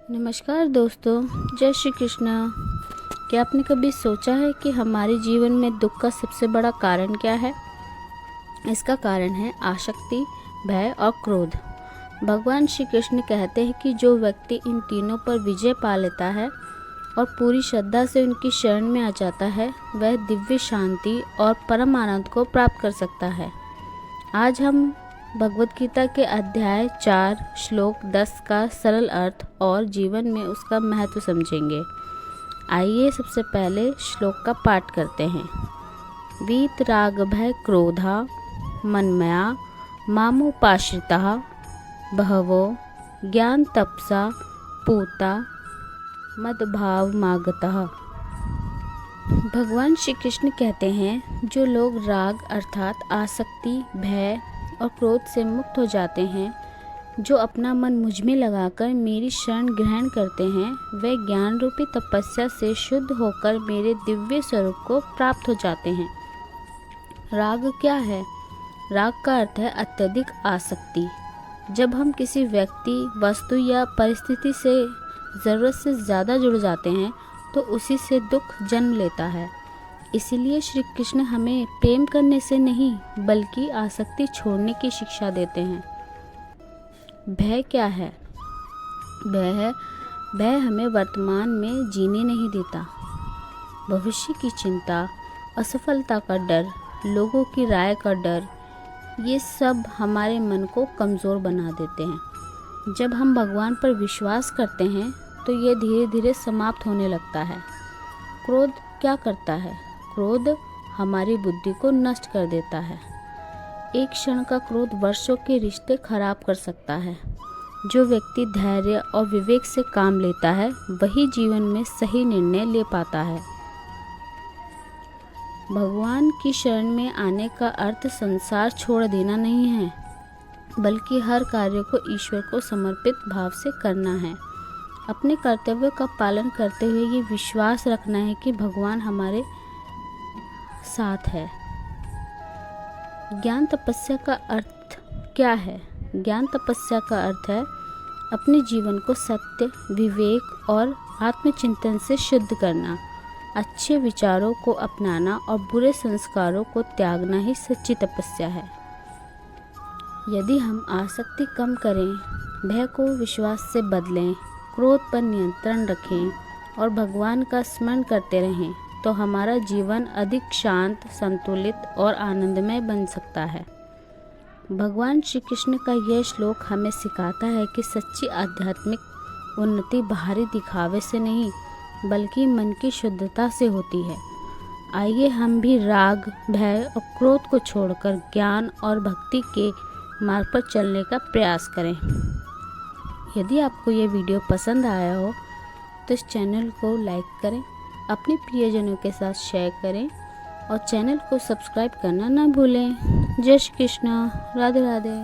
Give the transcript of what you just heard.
नमस्कार दोस्तों, जय श्री कृष्णा। क्या आपने कभी सोचा है कि हमारे जीवन में दुख का सबसे बड़ा कारण क्या है? इसका कारण है आसक्ति, भय और क्रोध। भगवान श्री कृष्ण कहते हैं कि जो व्यक्ति इन तीनों पर विजय पा लेता है और पूरी श्रद्धा से उनकी शरण में आ जाता है, वह दिव्य शांति और परम आनंद को प्राप्त कर सकता है। आज हम भगवद गीता के अध्याय 4 श्लोक 10 का सरल अर्थ और जीवन में उसका महत्व समझेंगे। आइए सबसे पहले श्लोक का पाठ करते हैं। वीत राग भय क्रोधा मन्मया मामुपाश्रिता बहवो ज्ञान तपसा पूता मदभाव मागतः। भगवान श्री कृष्ण कहते हैं, जो लोग राग अर्थात आसक्ति, भय और क्रोध से मुक्त हो जाते हैं, जो अपना मन मुझ में लगाकर मेरी शरण ग्रहण करते हैं, वे ज्ञान रूपी तपस्या से शुद्ध होकर मेरे दिव्य स्वरूप को प्राप्त हो जाते हैं। राग क्या है? राग का अर्थ है अत्यधिक आसक्ति। जब हम किसी व्यक्ति, वस्तु या परिस्थिति से ज़रूरत से ज़्यादा जुड़ जाते हैं तो उसी से दुख जन्म लेता है। इसीलिए श्री कृष्ण हमें प्रेम करने से नहीं बल्कि आसक्ति छोड़ने की शिक्षा देते हैं। भय क्या है? भय हमें वर्तमान में जीने नहीं देता। भविष्य की चिंता, असफलता का डर, लोगों की राय का डर, ये सब हमारे मन को कमज़ोर बना देते हैं। जब हम भगवान पर विश्वास करते हैं तो ये धीरे धीरे समाप्त होने लगता है। क्रोध क्या करता है? क्रोध हमारी बुद्धि को नष्ट कर देता है। एक क्षण का क्रोध वर्षों के रिश्ते खराब कर सकता है। जो व्यक्ति धैर्य और विवेक से काम लेता है, वही जीवन में सही निर्णय ले पाता है। भगवान की शरण में आने का अर्थ संसार छोड़ देना नहीं है, बल्कि हर कार्य को ईश्वर को समर्पित भाव से करना है। अपने कर्तव्यों का पालन करते हुए ये विश्वास रखना है कि भगवान हमारे साथ है। ज्ञान तपस्या का अर्थ क्या है? ज्ञान तपस्या का अर्थ है अपने जीवन को सत्य, विवेक और आत्मचिंतन से शुद्ध करना। अच्छे विचारों को अपनाना और बुरे संस्कारों को त्यागना ही सच्ची तपस्या है। यदि हम आसक्ति कम करें, भय को विश्वास से बदलें, क्रोध पर नियंत्रण रखें और भगवान का स्मरण करते रहें, तो हमारा जीवन अधिक शांत, संतुलित और आनंदमय बन सकता है। भगवान श्री कृष्ण का यह श्लोक हमें सिखाता है कि सच्ची आध्यात्मिक उन्नति बाहरी दिखावे से नहीं बल्कि मन की शुद्धता से होती है। आइए हम भी राग, भय और क्रोध को छोड़कर ज्ञान और भक्ति के मार्ग पर चलने का प्रयास करें। यदि आपको ये वीडियो पसंद आया हो तो इस चैनल को लाइक करें, अपने प्रियजनों के साथ शेयर करें और चैनल को सब्सक्राइब करना ना भूलें। जय श्री कृष्ण। राधे राधे।